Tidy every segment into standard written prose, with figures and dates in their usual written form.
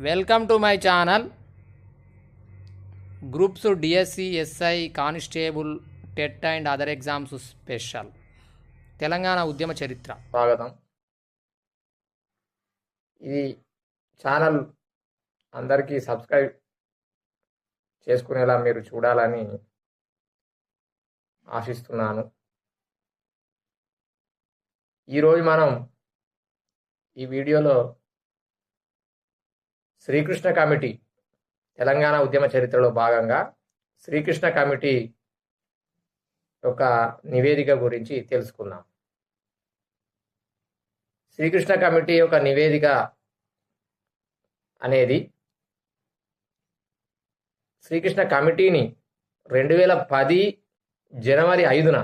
Welcome to my channel. Groups DSC SI constable TET and other exams special Telangana ఉద్యమ చరిత్ర. స్వాగతం. ఇది channel అందరికీ సబ్స్క్రైబ్ చేసుకునేలా మీరు చూడాలని ఆశిస్తున్నాను. ఈరోజు మనం ఈ వీడియోలో శ్రీకృష్ణ కమిటీ తెలంగాణ ఉద్యమ చరిత్రలో భాగంగా శ్రీకృష్ణ కమిటీ యొక్క నివేదిక గురించి తెలుసుకుందాం. శ్రీకృష్ణ కమిటీ యొక్క నివేదిక అనేది శ్రీకృష్ణ కమిటీని 2010 జనవరి 5న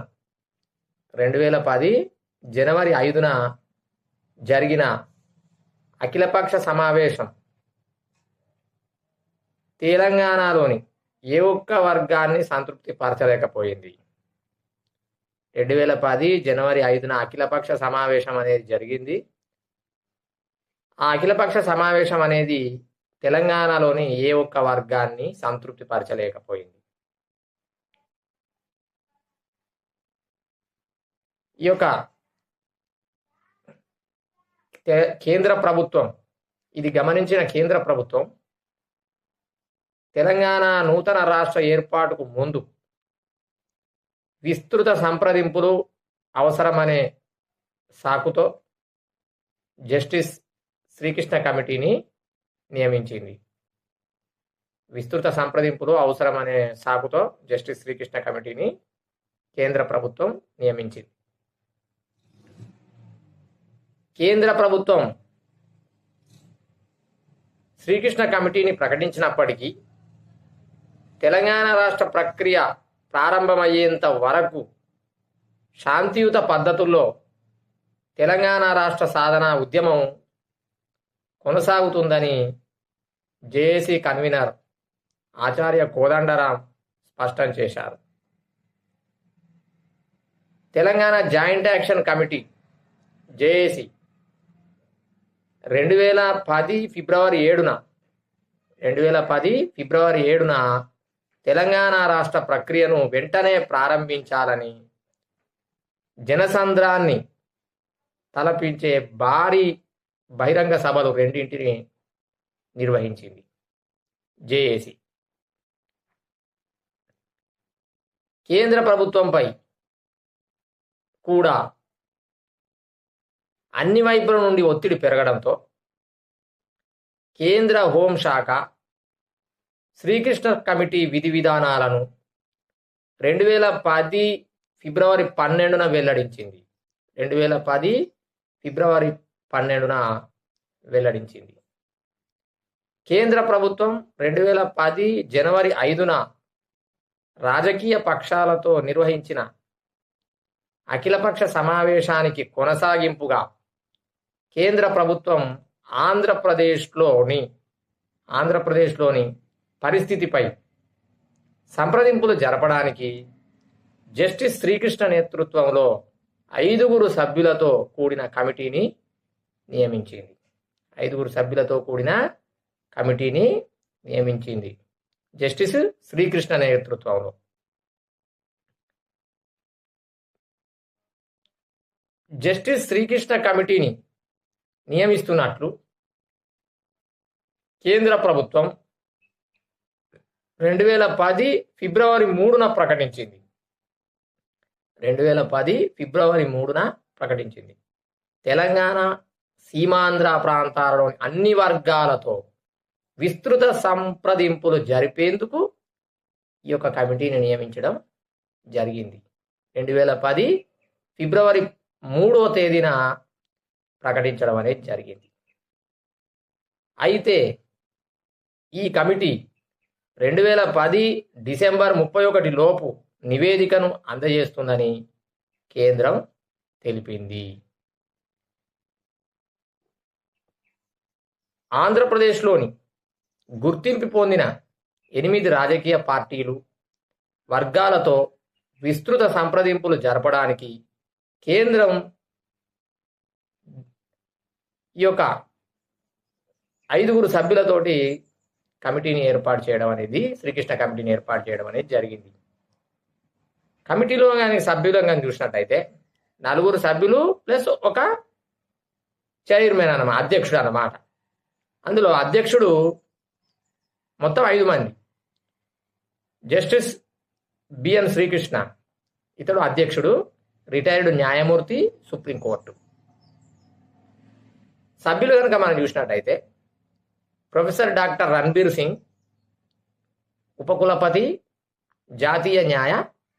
జరిగిన అఖిలపక్ష సమావేశం తెలంగాణలోని ఏ ఒక్క వర్గాన్ని సంతృప్తి పరచలేకపోయింది. 2010 జనవరి 5న అఖిలపక్ష సమావేశం అనేది జరిగింది. ఆ అఖిలపక్ష సమావేశం అనేది తెలంగాణలోని ఏ ఒక్క వర్గాన్ని సంతృప్తి పరచలేకపోయింది. ఈ యొక్క కేంద్ర ప్రభుత్వం ఇది గమనించిన కేంద్ర ప్రభుత్వం తెలంగాణ నూతన రాష్ట్ర ఏర్పాటుకు ముందు విస్తృత సంప్రదింపులు అవసరమనే సాకుతో జస్టిస్ శ్రీకృష్ణ కమిటీని నియమించింది. విస్తృత సంప్రదింపులు అవసరమనే సాకుతో జస్టిస్ శ్రీకృష్ణ కమిటీని కేంద్ర ప్రభుత్వం నియమించింది. కేంద్ర ప్రభుత్వం శ్రీకృష్ణ కమిటీని ప్రకటించినప్పటికీ తెలంగాణ రాష్ట్ర ప్రక్రియ ప్రారంభమయ్యేంత వరకు శాంతియుత పద్ధతుల్లో తెలంగాణ రాష్ట్ర సాధన ఉద్యమం కొనసాగుతుందని జేఏసీ కన్వీనర్ ఆచార్య కోదండరాం స్పష్టం చేశారు. Telangana joint action committee JAC 2010 ఫిబ్రవరి 7న తెలంగాణ రాష్ట్ర ప్రక్రియను వెంటనే ప్రారంభించాలని జనసంద్రాన్ని తలపించే భారీ బహిరంగ సభలు రెండింటిని నిర్వహించింది జేఏసీ. కేంద్ర ప్రభుత్వంపై కూడా అన్ని వైపుల నుండి ఒత్తిడి పెరగడంతో కేంద్ర హోంశాఖ శ్రీకృష్ణ కమిటీ విధి విధానాలను 2010 ఫిబ్రవరి 12న వెల్లడించింది. 2010 ఫిబ్రవరి 12న వెల్లడించింది. కేంద్ర ప్రభుత్వం 2010 జనవరి 5న రాజకీయ పక్షాలతో నిర్వహించిన అఖిలపక్ష సమావేశానికి కొనసాగింపుగా కేంద్ర ప్రభుత్వం ఆంధ్రప్రదేశ్లోని పరిస్థితిపై సంప్రదింపులు జరపడానికి జస్టిస్ శ్రీకృష్ణ నేతృత్వంలో 5 సభ్యులతో కూడిన కమిటీని నియమించింది. 5 సభ్యులతో కూడిన కమిటీని నియమించింది జస్టిస్ శ్రీకృష్ణ నేతృత్వంలో. జస్టిస్ శ్రీకృష్ణ కమిటీని నియమిస్తున్నట్లు కేంద్ర ప్రభుత్వం 2010 ఫిబ్రవరి 3న ప్రకటించింది. 2010 ఫిబ్రవరి 3న ప్రకటించింది. తెలంగాణ సీమాంధ్ర ప్రాంతాలలోని అన్ని వర్గాలతో విస్తృత సంప్రదింపులు జరిపేందుకు ఈ యొక్క కమిటీని నియమించడం జరిగింది. 2010 ఫిబ్రవరి 3వ తేదీన ప్రకటించడం అనేది జరిగింది. అయితే ఈ కమిటీ 2010 డిసెంబర్ 31 లోపు నివేదికను అందజేస్తుందని కేంద్రం తెలిపింది. ఆంధ్రప్రదేశ్లోని గుర్తింపు పొందిన 8 రాజకీయ పార్టీలు వర్గాలతో విస్తృత సంప్రదింపులు జరపడానికి కేంద్రం ఈ యొక్క 5 సభ్యులతోటి కమిటీని ఏర్పాటు చేయడం అనేది, శ్రీకృష్ణ కమిటీని ఏర్పాటు చేయడం అనేది జరిగింది. కమిటీలో కానీ సభ్యులను కానీ చూసినట్టయితే 4 సభ్యులు ప్లస్ ఒక చైర్మన్ అన్నమాట, అధ్యక్షుడు అన్నమాట. అందులో అధ్యక్షుడు మొత్తం 5 మంది. జస్టిస్ బిఎన్ శ్రీకృష్ణ ఇతడు అధ్యక్షుడు, రిటైర్డ్ న్యాయమూర్తి, సుప్రీంకోర్టు. సభ్యులు కనుక మనం చూసినట్టయితే ప్రొఫెసర్ డాక్టర్ రణబీర్ సింగ్, ఉపకులపతి, జాతీయ న్యాయ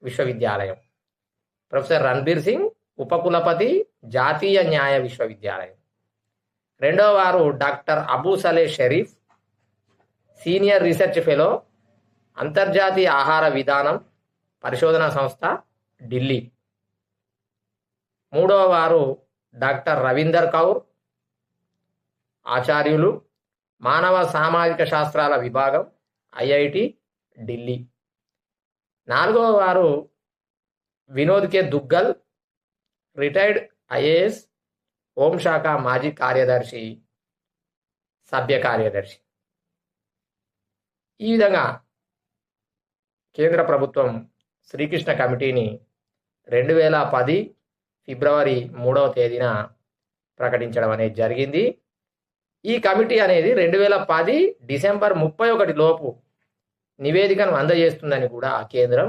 విశ్వవిద్యాలయం. ప్రొఫెసర్ రణబీర్ సింగ్, ఉపకులపతి, జాతీయ న్యాయ విశ్వవిద్యాలయం. రెండవ వారు doctor Abu Saleh Sharif, senior research fellow, అంతర్జాతీయ ఆహార విధానం పరిశోధనా సంస్థ, ఢిల్లీ. మూడవ వారు డాక్టర్ రవీందర్ కౌర్, ఆచార్యులు, మానవ సామాజిక శాస్త్రాల విభాగం, ఐఐటి, ఢిల్లీ. నాలుగవ వారు వినోద్ కే దుగ్గల్, రిటైర్డ్ ఐఏఎస్, హోంశాఖ మాజీ కార్యదర్శి, సభ్య కార్యదర్శి. ఈ విధంగా కేంద్ర ప్రభుత్వం శ్రీకృష్ణ కమిటీని 2010 ఫిబ్రవరి 3వ తేదీన ప్రకటించడం అనేది జరిగింది. ఈ కమిటీ అనేది 2010 డిసెంబర్ 31 లోపు నివేదికను అందజేస్తుందని కూడా కేంద్రం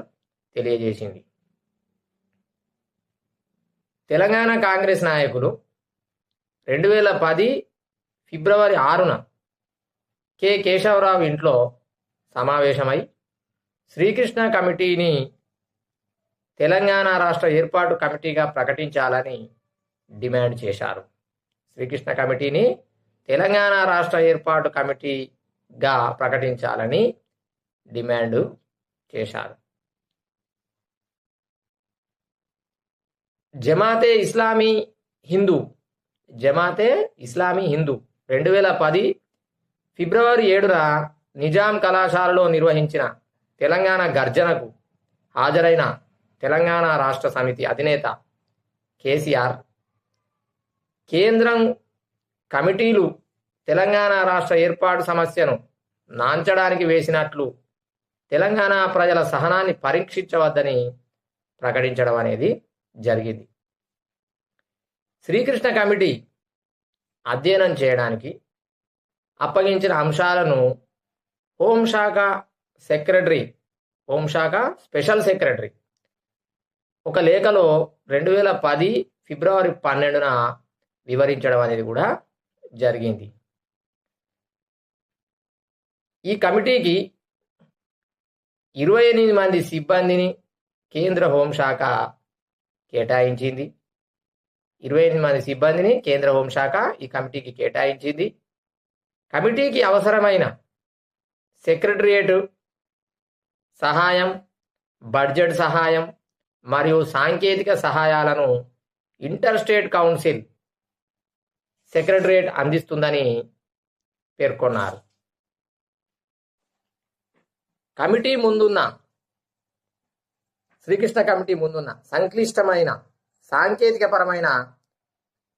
తెలియజేసింది. తెలంగాణ కాంగ్రెస్ నాయకులు 2010 ఫిబ్రవరి 6న కె కేశవరావు ఇంట్లో సమావేశమై శ్రీకృష్ణ కమిటీని తెలంగాణ రాష్ట్ర ఏర్పాటు కమిటీగా ప్రకటించాలని డిమాండ్ చేశారు. శ్రీకృష్ణ కమిటీని తెలంగాణ రాష్ట్ర ఏర్పాటు కమిటీగా ప్రకటించాలని డిమాండ్ చేశారు. జమాతే ఇస్లామీ హిందూ 2010 ఫిబ్రవరి 7న నిజాం కళాశాలలో నిర్వహించిన తెలంగాణ గర్జనకు హాజరైన తెలంగాణ రాష్ట్ర సమితి అధినేత కేసీఆర్, కేంద్రం కమిటీలు తెలంగాణ రాష్ట్ర ఏర్పాటు సమస్యను నాంచడానికి వేసినట్లు తెలంగాణ ప్రజల సహనాన్ని పరీక్షించవద్దని ప్రకటించడం అనేది జరిగింది. శ్రీకృష్ణ కమిటీ అధ్యయనం చేయడానికి అప్పగించిన అంశాలను హోంశాఖ స్పెషల్ సెక్రటరీ ఒక లేఖలో 2010 ఫిబ్రవరి 12న వివరించడం అనేది కూడా జరిగింది. ఈ కమిటీకి 28 మంది సిబ్బందిని కేంద్ర హోంశాఖ కేటాయించింది. 28 మంది సిబ్బందిని కేంద్ర హోంశాఖ ఈ కమిటీకి కేటాయించింది. కమిటీకి అవసరమైన సెక్రటరియేట్ సహాయం, బడ్జెట్ సహాయం మరియు సాంకేతిక సహాయాలను ఇంటర్ స్టేట్ కౌన్సిల్ సెక్రటరియేట్ అందిస్తుందని పేర్కొన్నారు. శ్రీకృష్ణ కమిటీ ముందున్న సంక్లిష్టమైన సాంకేతికపరమైన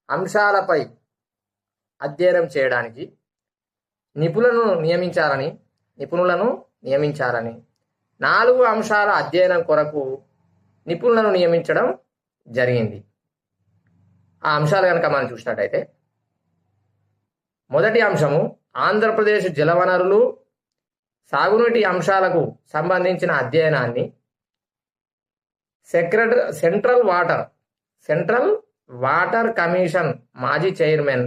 అంశాలపై అధ్యయనం చేయడానికి నిపుణులను నియమించాలని 4 అంశాల అధ్యయనం కొరకు నిపుణులను నియమించడం జరిగింది. ఆ అంశాలు కనుక మనం చూసినట్టయితే, మొదటి అంశము ఆంధ్రప్రదేశ్ జలవనరులు, సాగునీటి అంశాలకు సంబంధించిన అధ్యయనాన్ని సెంట్రల్ వాటర్ కమిషన్ మాజీ చైర్మన్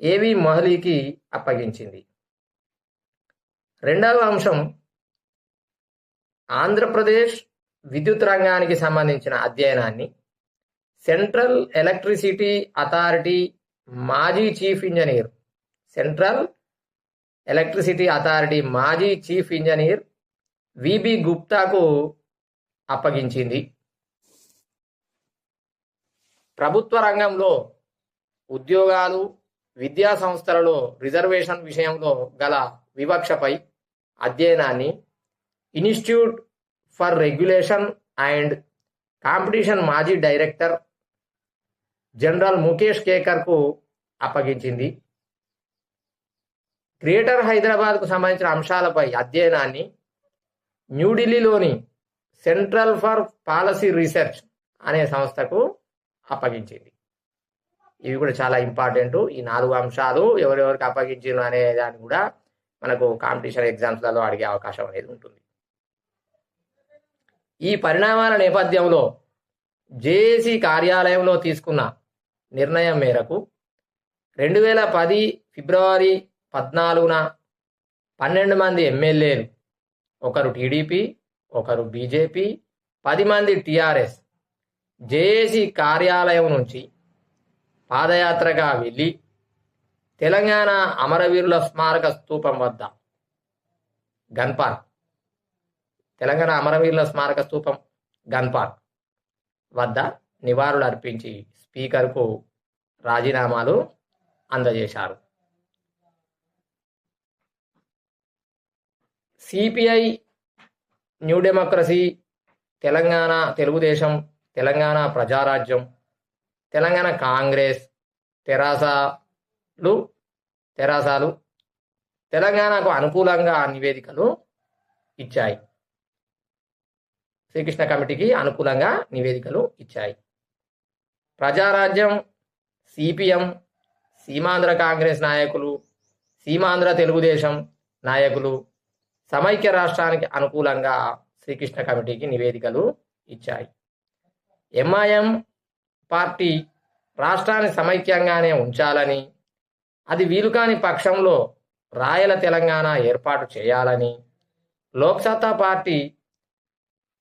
ఏవి మొహలీకి అప్పగించింది. రెండవ అంశం ఆంధ్రప్రదేశ్ విద్యుత్ రంగానికి సంబంధించిన అధ్యయనాన్ని సెంట్రల్ ఎలక్ట్రిసిటీ అథారిటీ మాజీ చీఫ్ ఇంజనీర్ విబి గుప్తాకు అప్పగించింది. ప్రభుత్వ రంగంలో ఉద్యోగాలు, విద్యా సంస్థలలో రిజర్వేషన్ విషయంలో గల వివక్షపై అధ్యయనాన్ని institute for regulation and competition మాజీ డైరెక్టర్ జనరల్ ముఖేష్ కేకర్కు అప్పగించింది. గ్రేటర్ హైదరాబాద్కు సంబంధించిన అంశాలపై అధ్యయనాన్ని న్యూఢిల్లీలోని సెంట్రల్ ఫర్ పాలసీ రీసెర్చ్ అనే సంస్థకు అప్పగించింది. ఇవి కూడా చాలా ఇంపార్టెంట్. ఈ 4 అంశాలు ఎవరెవరికి అప్పగించారు అనే దాన్ని కూడా మనకు కాంపిటీషన్ ఎగ్జామ్స్లలో అడిగే అవకాశం అనేది ఉంటుంది. ఈ పరిణామాల నేపథ్యంలో జేఏసీ కార్యాలయంలో తీసుకున్న నిర్ణయం మేరకు 2010 ఫిబ్రవరి 14న 12 మంది ఎమ్మెల్యేలు, ఒకరు టీడీపీ, ఒకరు బీజేపీ, 10 మంది టీఆర్ఎస్ జేఏసీ కార్యాలయం నుంచి పాదయాత్రగా వెళ్ళి తెలంగాణ అమరవీరుల స్మారక స్తూపం వద్ద గన్ పార్క్, తెలంగాణ అమరవీరుల స్మారక స్తూపం గన్ పార్క్ వద్ద నివాళులు అర్పించి స్పీకర్కు రాజీనామాలు అందజేశారు. CPI, new democracy, Telangana Telugu Desam, Telangana Praja Rajyam, Telangana Congress, తెరాసాలు తెలంగాణకు అనుకూలంగా నివేదికలు ఇచ్చాయి. శ్రీకృష్ణ కమిటీకి అనుకూలంగా నివేదికలు ఇచ్చాయి. ప్రజారాజ్యం, సిపిఎం, సీమాంధ్ర కాంగ్రెస్ నాయకులు, సీమాంధ్ర తెలుగుదేశం నాయకులు సమైక్య రాష్ట్రానికి అనుకూలంగా శ్రీకృష్ణ కమిటీకి నివేదికలు ఇచ్చాయి. ఎంఐఎం పార్టీ రాష్ట్రాన్ని సమైక్యంగానే ఉంచాలని, అది వీలుకాని పక్షంలో రాయల తెలంగాణ ఏర్పాటు చేయాలని, లోక్సత్తా పార్టీ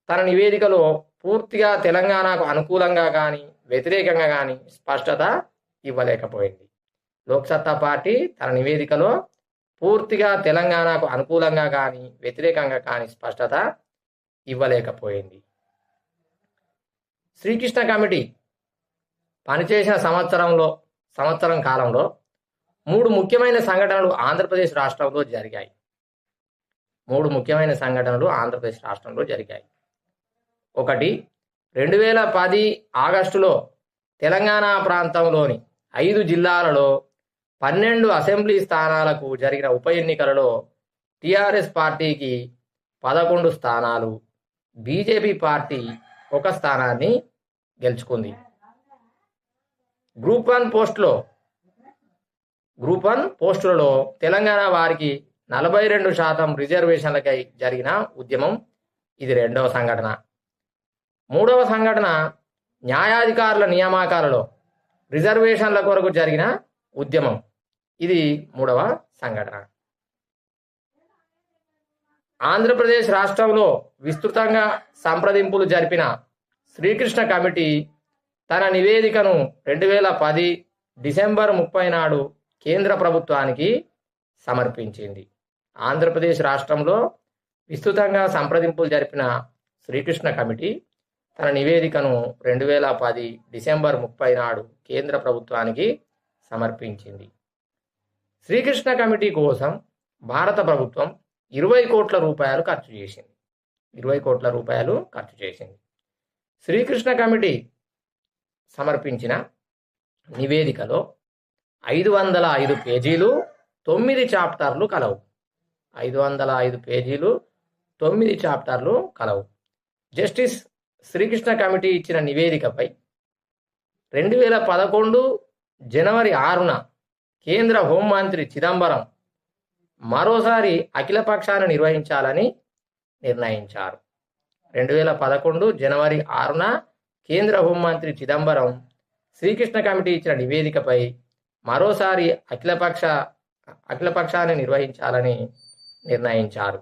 తన నివేదికలో పూర్తిగా తెలంగాణకు అనుకూలంగా కానీ వ్యతిరేకంగా కానీ స్పష్టత ఇవ్వలేకపోయింది. లోక్సత్తా పార్టీ తన నివేదికలో పూర్తిగా తెలంగాణకు అనుకూలంగా కానీ వ్యతిరేకంగా కానీ స్పష్టత ఇవ్వలేకపోయింది. శ్రీకృష్ణ కమిటీ పనిచేసిన సంవత్సరం కాలంలో 3 ముఖ్యమైన సంఘటనలు ఆంధ్రప్రదేశ్ రాష్ట్రంలో జరిగాయి. 3 ముఖ్యమైన సంఘటనలు ఆంధ్రప్రదేశ్ రాష్ట్రంలో జరిగాయి. ఒకటి, 2010 ఆగస్టులో తెలంగాణ ప్రాంతంలోని 5 జిల్లాలలో 12 అసెంబ్లీ స్థానాలకు జరిగిన ఉప ఎన్నికలలో టీఆర్ఎస్ పార్టీకి 11 స్థానాలు, బీజేపీ పార్టీ 1 స్థానాన్ని గెలుచుకుంది. గ్రూప్ 1 పోస్టులలో తెలంగాణ వారికి 42% రిజర్వేషన్లకై జరిగిన ఉద్యమం ఇది 2వ సంఘటన. 3వ సంఘటన, న్యాయాధికారుల నియామకాలలో రిజర్వేషన్ల కొరకు జరిగిన ఉద్యమం ఇది 3వ సంఘటన. ఆంధ్రప్రదేశ్ రాష్ట్రంలో విస్తృతంగా సంప్రదింపులు జరిపిన శ్రీకృష్ణ కమిటీ తన నివేదికను 2010 డిసెంబర్ 30 నాడు కేంద్ర ప్రభుత్వానికి సమర్పించింది. ఆంధ్రప్రదేశ్ రాష్ట్రంలో విస్తృతంగా సంప్రదింపులు జరిపిన శ్రీకృష్ణ కమిటీ తన నివేదికను 2010 డిసెంబర్ 30 నాడు కేంద్ర ప్రభుత్వానికి సమర్పించింది. శ్రీకృష్ణ కమిటీ కోసం భారత ప్రభుత్వం 20 కోట్ల రూపాయలు ఖర్చు చేసింది. 20 కోట్ల రూపాయలు ఖర్చు చేసింది. శ్రీకృష్ణ కమిటీ సమర్పించిన నివేదికలో 505 పేజీలు 9 చాప్టర్లు కలవు. 505 పేజీలు 9 చాప్టర్లు కలవు. జస్టిస్ శ్రీకృష్ణ కమిటీ ఇచ్చిన నివేదికపై 2011 జనవరి 6న కేంద్ర హోంమంత్రి చిదంబరం మరోసారి అఖిలపక్షాన్ని నిర్వహించాలని నిర్ణయించారు. 2011 జనవరి 6న కేంద్ర హోంమంత్రి చిదంబరం శ్రీకృష్ణ కమిటీ ఇచ్చిన నివేదికపై మరోసారి అఖిలపక్షాన్ని నిర్వహించాలని నిర్ణయించారు.